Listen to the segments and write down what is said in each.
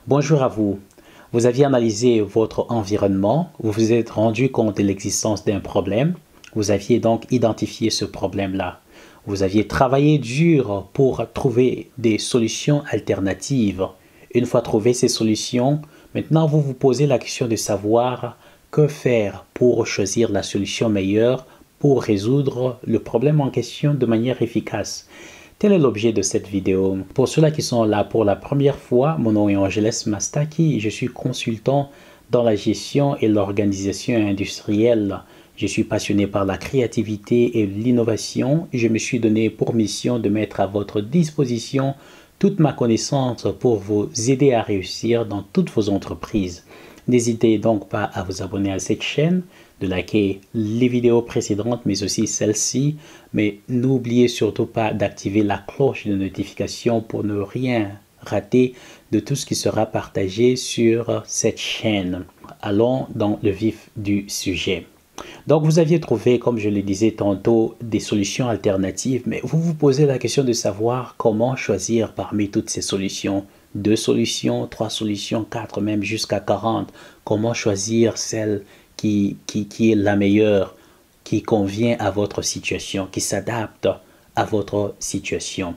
Bonjour à vous. Vous aviez analysé votre environnement, vous vous êtes rendu compte de l'existence d'un problème, vous aviez donc identifié ce problème-là. Vous aviez travaillé dur pour trouver des solutions alternatives. Une fois trouvées ces solutions, maintenant vous vous posez la question de savoir que faire pour choisir la solution meilleure pour résoudre le problème en question de manière efficace. Tel est l'objet de cette vidéo. Pour ceux-là qui sont là pour la première fois, mon nom est Angeles Mastaki, je suis consultant dans la gestion et l'organisation industrielle. Je suis passionné par la créativité et l'innovation. Je me suis donné pour mission de mettre à votre disposition toute ma connaissance pour vous aider à réussir dans toutes vos entreprises. N'hésitez donc pas à vous abonner à cette chaîne, de liker les vidéos précédentes, mais aussi celle-ci. Mais n'oubliez surtout pas d'activer la cloche de notification pour ne rien rater de tout ce qui sera partagé sur cette chaîne. Allons dans le vif du sujet. Donc, vous aviez trouvé, comme je le disais tantôt, des solutions alternatives, mais vous vous posez la question de savoir comment choisir parmi toutes ces solutions. 2 solutions, 3 solutions, 4, même jusqu'à 40. Comment choisir celle qui est la meilleure, qui convient à votre situation, qui s'adapte à votre situation.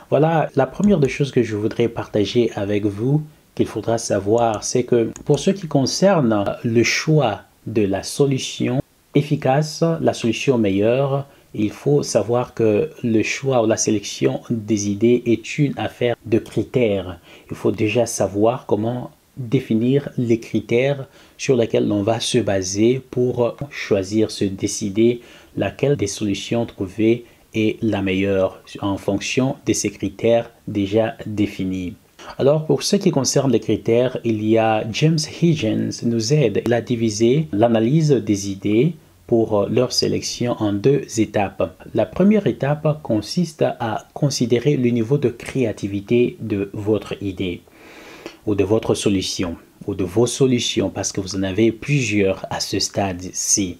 Voilà, la première des choses que je voudrais partager avec vous, qu'il faudra savoir, c'est que pour ce qui concerne le choix de la solution efficace, la solution meilleure, il faut savoir que le choix ou la sélection des idées est une affaire de critères. Il faut déjà savoir comment définir les critères sur lesquels on va se baser pour choisir, se décider laquelle des solutions trouvées est la meilleure en fonction de ces critères déjà définis. Alors, pour ce qui concerne les critères, il y a James Higgins nous aide. Il a divisé l'analyse des idées pour leur sélection en 2 étapes. La première étape consiste à considérer le niveau de créativité de votre idée ou de votre solution ou de vos solutions parce que vous en avez plusieurs à ce stade-ci.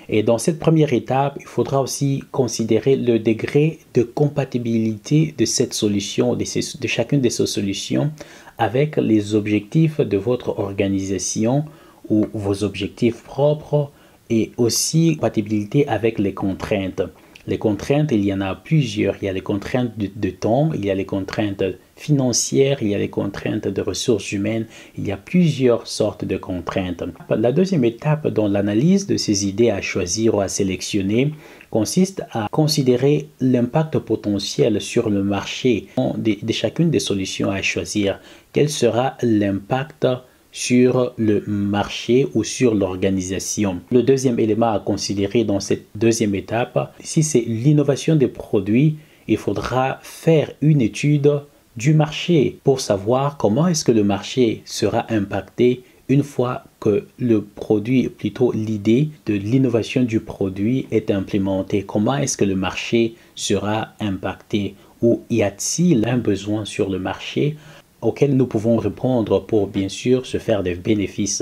Et dans cette première étape, il faudra aussi considérer le degré de compatibilité de cette solution, de chacune de ces solutions avec les objectifs de votre organisation ou vos objectifs propres et aussi compatibilité avec les contraintes. Les contraintes, il y en a plusieurs. Il y a les contraintes de temps, il y a les contraintes financières, il y a les contraintes de ressources humaines. Il y a plusieurs sortes de contraintes. La deuxième étape dans l'analyse de ces idées à choisir ou à sélectionner consiste à considérer l'impact potentiel sur le marché de chacune des solutions à choisir. Quel sera l'impact sur le marché ou sur l'organisation. Le deuxième élément à considérer dans cette deuxième étape, si c'est l'innovation des produits, il faudra faire une étude du marché pour savoir comment est-ce que le marché sera impacté une fois que le produit, plutôt l'idée de l'innovation du produit est implémentée. Comment est-ce que le marché sera impacté ou y a-t-il un besoin sur le marché auquel nous pouvons répondre pour bien sûr se faire des bénéfices.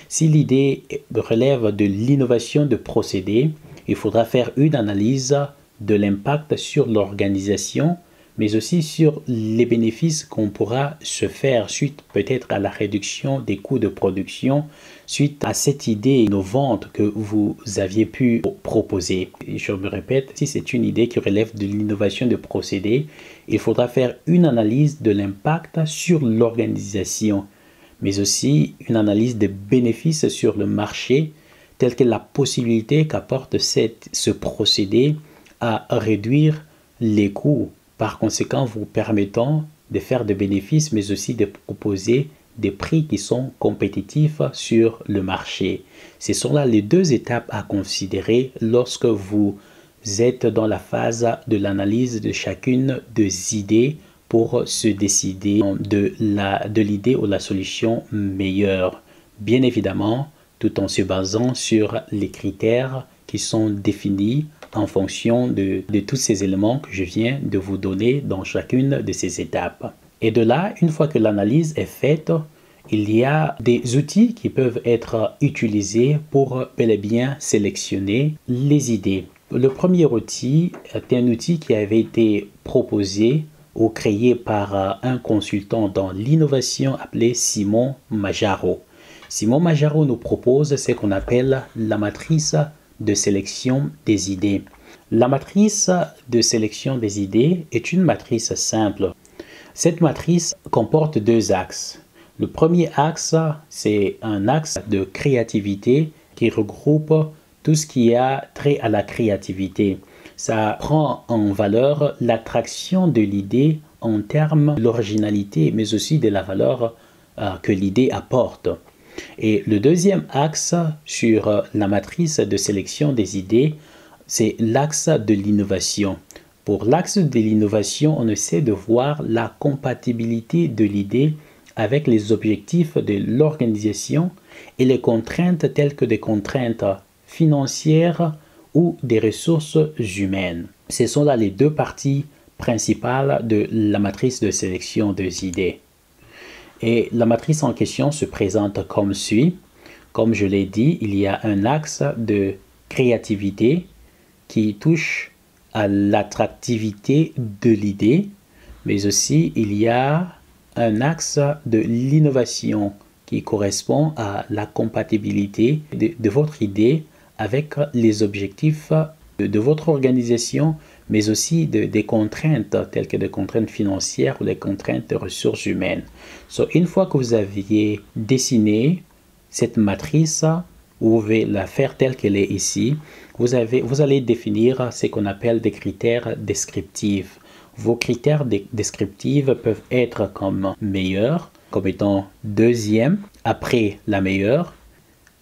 Si l'idée relève de l'innovation de procédés, il faudra faire une analyse de l'impact sur l'organisation, mais aussi sur les bénéfices qu'on pourra se faire suite peut-être à la réduction des coûts de production, suite à cette idée innovante que vous aviez pu proposer. Et je me répète, si c'est une idée qui relève de l'innovation de procédés, il faudra faire une analyse de l'impact sur l'organisation, mais aussi une analyse des bénéfices sur le marché, telle que la possibilité qu'apporte ce procédé à réduire les coûts, par conséquent vous permettant de faire des bénéfices, mais aussi de proposer des prix qui sont compétitifs sur le marché. Ce sont là les 2 étapes à considérer lorsque vous êtes dans la phase de l'analyse de chacune des idées pour se décider de l'idée ou la solution meilleure. Bien évidemment, tout en se basant sur les critères qui sont définis en fonction de tous ces éléments que je viens de vous donner dans chacune de ces étapes. Et de là, une fois que l'analyse est faite, il y a des outils qui peuvent être utilisés pour bel et bien sélectionner les idées. Le premier outil est un outil qui avait été proposé ou créé par un consultant dans l'innovation appelé Simon Majaro. Simon Majaro nous propose ce qu'on appelle la matrice de sélection des idées. La matrice de sélection des idées est une matrice simple. Cette matrice comporte deux axes. Le premier axe, c'est un axe de créativité qui regroupe tout ce qui a trait à la créativité. Ça prend en valeur l'attraction de l'idée en termes de l'originalité, mais aussi de la valeur que l'idée apporte. Et le deuxième axe sur la matrice de sélection des idées, c'est l'axe de l'innovation. Pour l'axe de l'innovation, on essaie de voir la compatibilité de l'idée avec les objectifs de l'organisation et les contraintes telles que des contraintes financières ou des ressources humaines. Ce sont là les deux parties principales de la matrice de sélection des idées. Et la matrice en question se présente comme suit. Comme je l'ai dit, il y a un axe de créativité qui touche à l'attractivité de l'idée, mais aussi il y a un axe de l'innovation qui correspond à la compatibilité de votre idée avec les objectifs de votre organisation, mais aussi des contraintes telles que des contraintes financières ou des contraintes de ressources humaines. Une fois que vous aviez dessiné cette matrice, vous pouvez la faire telle qu'elle est ici. Vous allez définir ce qu'on appelle des critères descriptifs. Vos critères descriptifs peuvent être comme meilleur, comme étant deuxième après la meilleure,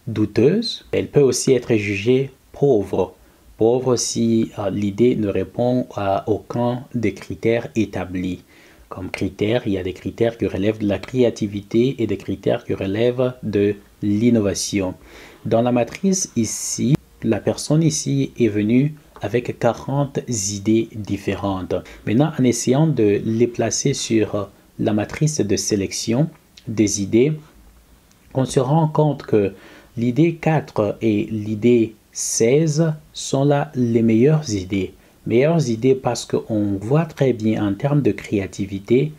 douteuse. Elle peut aussi être jugée pauvre. Pauvre si l'idée ne répond à aucun des critères établis. Comme critères, il y a des critères qui relèvent de la créativité et des critères qui relèvent de l'innovation. Dans la matrice ici, la personne ici est venue avec 40 idées différentes. Maintenant, en essayant de les placer sur la matrice de sélection des idées, on se rend compte que l'idée 4 et l'idée 16 sont là les meilleures idées. Meilleures idées parce qu'on voit très bien en termes de créativité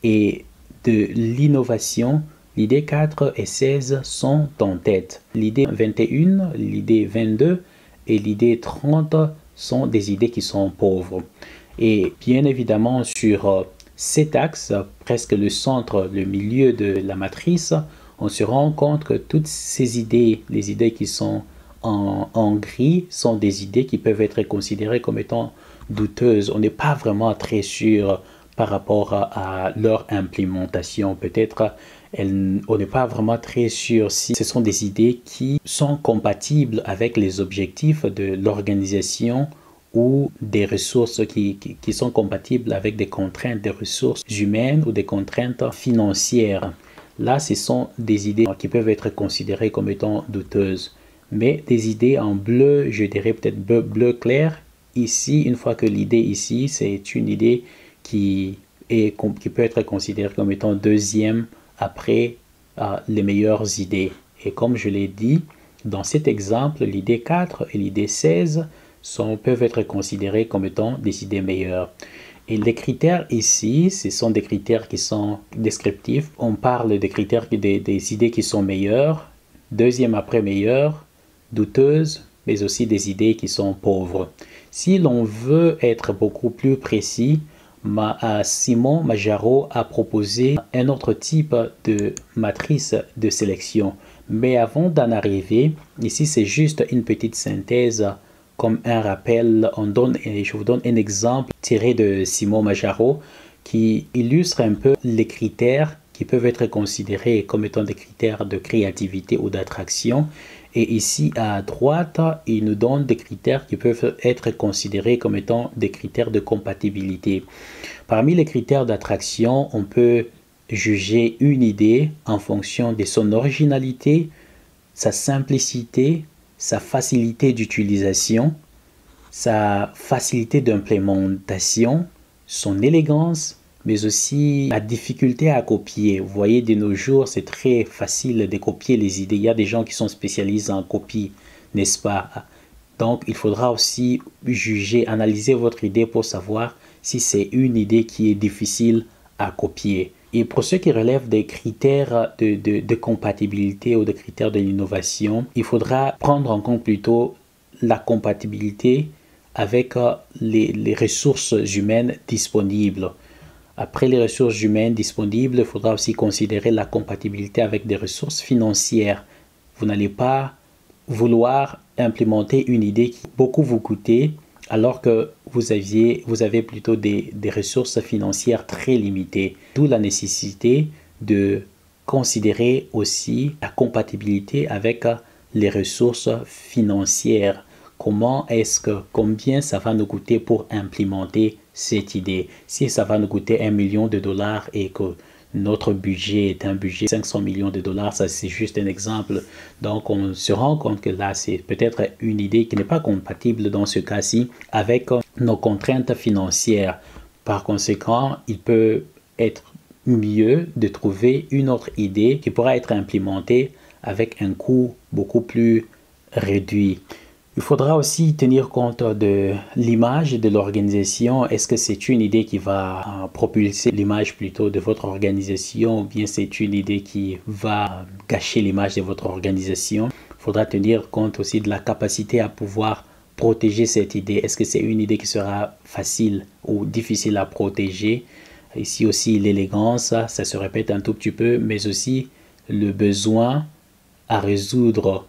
et de l'innovation, l'idée 4 et 16 sont en tête. L'idée 21, l'idée 22 et l'idée 30 sont des idées qui sont pauvres. Et bien évidemment, sur cet axe, presque le centre, le milieu de la matrice, on se rend compte que toutes ces idées, les idées qui sont en gris, sont des idées qui peuvent être considérées comme étant douteuses. On n'est pas vraiment très sûr par rapport à leur implémentation. Peut-être on n'est pas vraiment très sûr si ce sont des idées qui sont compatibles avec les objectifs de l'organisation ou des ressources qui sont compatibles avec des contraintes des ressources humaines ou des contraintes financières. Là, ce sont des idées qui peuvent être considérées comme étant douteuses. Mais des idées en bleu, je dirais peut-être bleu clair. Ici, une fois que l'idée ici, c'est une idée qui peut être considérée comme étant deuxième après les meilleures idées. Et comme je l'ai dit, dans cet exemple, l'idée 4 et l'idée 16 peuvent être considérées comme étant des idées meilleures. Et les critères ici, ce sont des critères qui sont descriptifs. On parle des critères des idées qui sont meilleures, deuxième après meilleure, douteuses, mais aussi des idées qui sont pauvres. Si l'on veut être beaucoup plus précis, Simon Majaro a proposé un autre type de matrice de sélection. Mais avant d'en arriver, ici c'est juste une petite synthèse comme un rappel. Je vous donne un exemple tiré de Simon Majaro qui illustre un peu les critères qui peuvent être considérés comme étant des critères de créativité ou d'attraction. Et ici à droite, il nous donne des critères qui peuvent être considérés comme étant des critères de compatibilité. Parmi les critères d'attraction, on peut juger une idée en fonction de son originalité, sa simplicité, sa facilité d'utilisation, sa facilité d'implémentation, son élégance, mais aussi la difficulté à copier. Vous voyez, de nos jours, c'est très facile de copier les idées. Il y a des gens qui sont spécialisés en copie, n'est-ce pas? Donc, il faudra aussi juger, analyser votre idée pour savoir si c'est une idée qui est difficile à copier. Et pour ceux qui relèvent des critères de compatibilité ou des critères de l'innovation, il faudra prendre en compte plutôt la compatibilité avec les ressources humaines disponibles. Après les ressources humaines disponibles, il faudra aussi considérer la compatibilité avec des ressources financières. Vous n'allez pas vouloir implémenter une idée qui beaucoup vous coûter alors que vous avez plutôt des ressources financières très limitées. D'où la nécessité de considérer aussi la compatibilité avec les ressources financières. Combien ça va nous coûter pour implémenter cette idée? Si ça va nous coûter $1 million et que notre budget est un budget de 500 millions de dollars, ça c'est juste un exemple. Donc on se rend compte que là c'est peut-être une idée qui n'est pas compatible dans ce cas-ci avec nos contraintes financières. Par conséquent, il peut être mieux de trouver une autre idée qui pourra être implémentée avec un coût beaucoup plus réduit. Il faudra aussi tenir compte de l'image de l'organisation. Est-ce que c'est une idée qui va propulser l'image plutôt de votre organisation ou bien c'est une idée qui va gâcher l'image de votre organisation? Il faudra tenir compte aussi de la capacité à pouvoir protéger cette idée. Est-ce que c'est une idée qui sera facile ou difficile à protéger? Ici aussi l'élégance, ça se répète un tout petit peu, mais aussi le besoin à résoudre.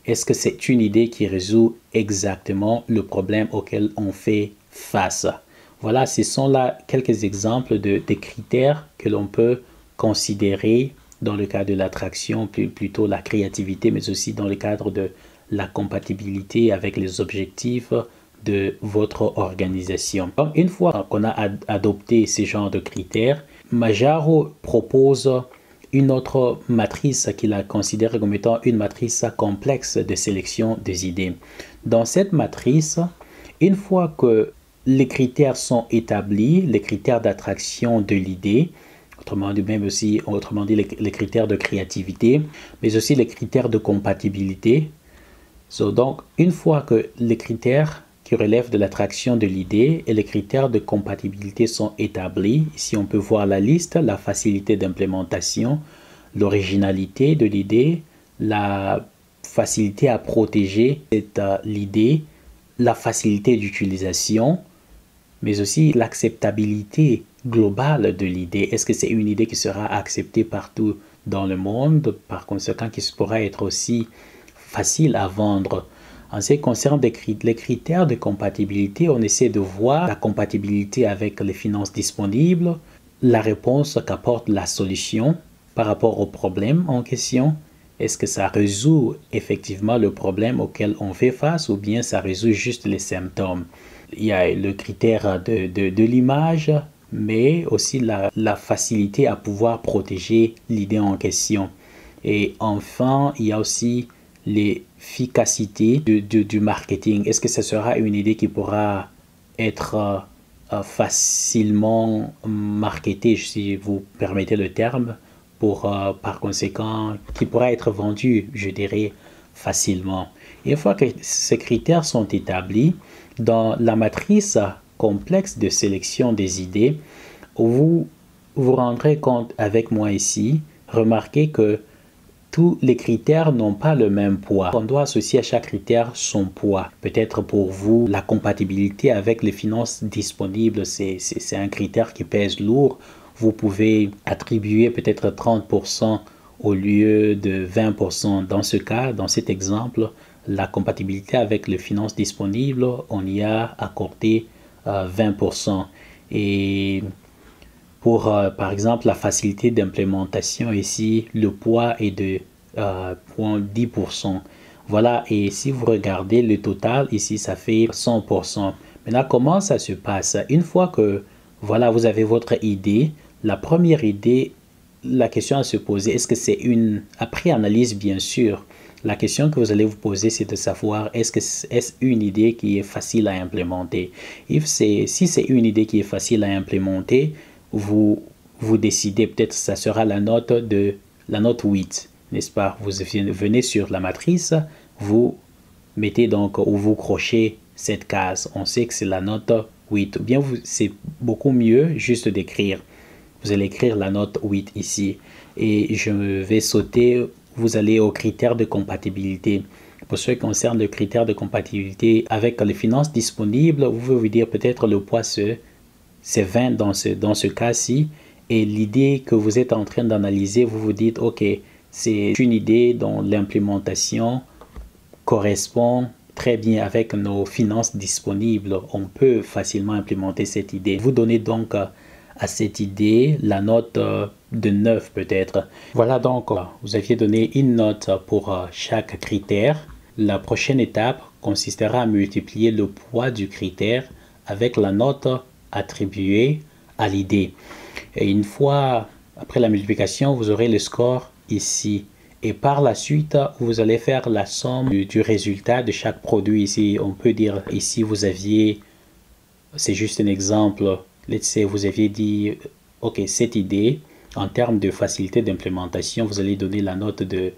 Est-ce que c'est une idée qui résout exactement le problème auquel on fait face? Voilà, ce sont là quelques exemples des critères que l'on peut considérer dans le cadre de l'attraction, plutôt la créativité, mais aussi dans le cadre de la compatibilité avec les objectifs de votre organisation. Donc, une fois qu'on a adopté ce genre de critères, Majaro propose une autre matrice qu'il a considérée comme étant une matrice complexe de sélection des idées. Dans cette matrice, une fois que les critères sont établis, les critères d'attraction de l'idée, autrement dit les critères de créativité, mais aussi les critères de compatibilité. Donc, une fois que les critères qui relèvent de l'attraction de l'idée et les critères de compatibilité sont établis, ici on peut voir la liste, la facilité d'implémentation, l'originalité de l'idée, la facilité à protéger l'idée, la facilité d'utilisation, mais aussi l'acceptabilité globale de l'idée. Est-ce que c'est une idée qui sera acceptée partout dans le monde, par conséquent qui pourra être aussi facile à vendre? En ce qui concerne les critères de compatibilité, on essaie de voir la compatibilité avec les finances disponibles, la réponse qu'apporte la solution par rapport au problème en question. Est-ce que ça résout effectivement le problème auquel on fait face ou bien ça résout juste les symptômes? Il y a le critère de l'image, mais aussi la facilité à pouvoir protéger l'idée en question. Et enfin, il y a aussi l'efficacité du marketing. Est-ce que ce sera une idée qui pourra être facilement marketée, si vous permettez le terme, par conséquent, qui pourra être vendue, je dirais, facilement. Et une fois que ces critères sont établis, dans la matrice complexe de sélection des idées, vous vous rendrez compte avec moi ici, remarquez que tous les critères n'ont pas le même poids. On doit associer à chaque critère son poids. Peut-être pour vous, la compatibilité avec les finances disponibles, c'est un critère qui pèse lourd. Vous pouvez attribuer peut-être 30% au lieu de 20%. Dans ce cas, dans cet exemple, la compatibilité avec les finances disponibles, on y a accordé 20%. Et pour, par exemple, la facilité d'implémentation ici, le poids est de 10%. Voilà, et si vous regardez le total, ici, ça fait 100%. Maintenant, comment ça se passe? Une fois que, voilà, vous avez votre idée, la première idée, la question à se poser, est-ce que c'est après analyse, bien sûr, la question que vous allez vous poser, c'est de savoir, est-ce une idée qui est facile à implémenter? Si c'est une idée qui est facile à implémenter, vous décidez, peut-être ça sera la note 8, n'est-ce pas? Vous venez sur la matrice, vous mettez donc, ou vous crochez cette case. On sait que c'est la note 8. Ou bien c'est beaucoup mieux juste d'écrire. Vous allez écrire la note 8 ici. Et je vais sauter, vous allez aux critères de compatibilité. Pour ce qui concerne le critère de compatibilité avec les finances disponibles, vous pouvez vous dire peut-être le poids c'est 20 dans ce cas-ci. Et l'idée que vous êtes en train d'analyser, vous vous dites, ok, c'est une idée dont l'implémentation correspond très bien avec nos finances disponibles. On peut facilement implémenter cette idée. Vous donnez donc à cette idée la note de 9 peut-être. Voilà donc, vous aviez donné une note pour chaque critère. La prochaine étape consistera à multiplier le poids du critère avec la note attribuée à l'idée. Et une fois après la multiplication, vous aurez le score ici. Et par la suite, vous allez faire la somme du résultat de chaque produit ici. On peut dire ici, vous aviez, c'est juste un exemple, let's say, vous aviez dit, ok, cette idée, en termes de facilité d'implémentation, vous allez donner la note de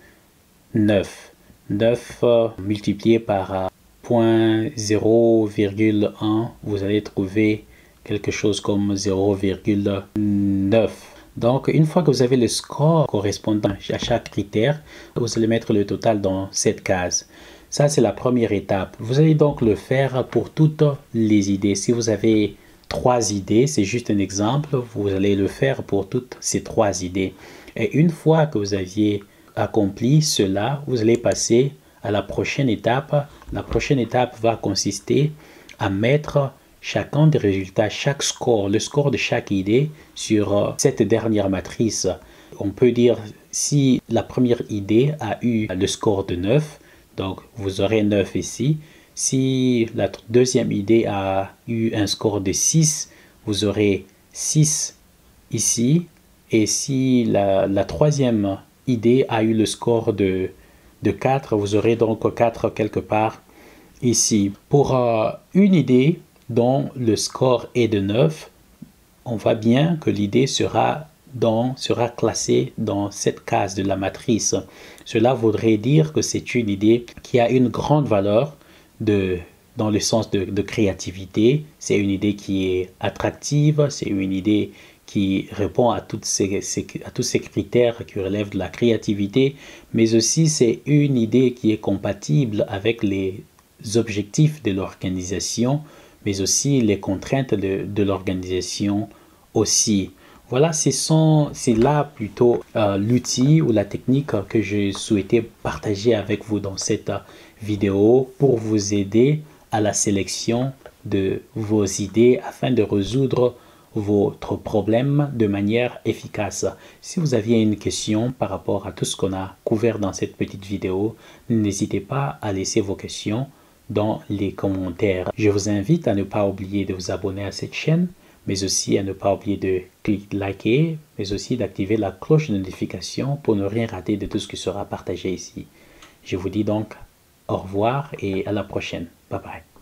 9. 9 multiplié par 0,1, vous allez trouver quelque chose comme 0,9. Donc, une fois que vous avez le score correspondant à chaque critère, vous allez mettre le total dans cette case. Ça, c'est la première étape. Vous allez donc le faire pour toutes les idées. Si vous avez 3 idées, c'est juste un exemple, vous allez le faire pour toutes ces 3 idées. Et une fois que vous aviez accompli cela, vous allez passer à la prochaine étape. La prochaine étape va consister à mettre chacun des résultats, chaque score, le score de chaque idée sur cette dernière matrice. On peut dire si la première idée a eu le score de 9, donc vous aurez 9 ici. Si la deuxième idée a eu un score de 6, vous aurez 6 ici. Et si la troisième idée a eu le score de 4, vous aurez donc 4 quelque part ici. Pour une idée dont le score est de 9, on voit bien que l'idée sera classée dans cette case de la matrice. Cela voudrait dire que c'est une idée qui a une grande valeur dans le sens de créativité. C'est une idée qui est attractive, c'est une idée qui répond à tous ces critères qui relèvent de la créativité, mais aussi c'est une idée qui est compatible avec les objectifs de l'organisation, mais aussi les contraintes de l'organisation aussi. Voilà, c'est là plutôt l'outil ou la technique que je souhaitais partager avec vous dans cette vidéo pour vous aider à la sélection de vos idées afin de résoudre votre problème de manière efficace. Si vous aviez une question par rapport à tout ce qu'on a couvert dans cette petite vidéo, n'hésitez pas à laisser vos questions dans les commentaires. Je vous invite à ne pas oublier de vous abonner à cette chaîne, mais aussi à ne pas oublier de liker, mais aussi d'activer la cloche de notification pour ne rien rater de tout ce qui sera partagé ici. Je vous dis donc au revoir et à la prochaine. Bye bye.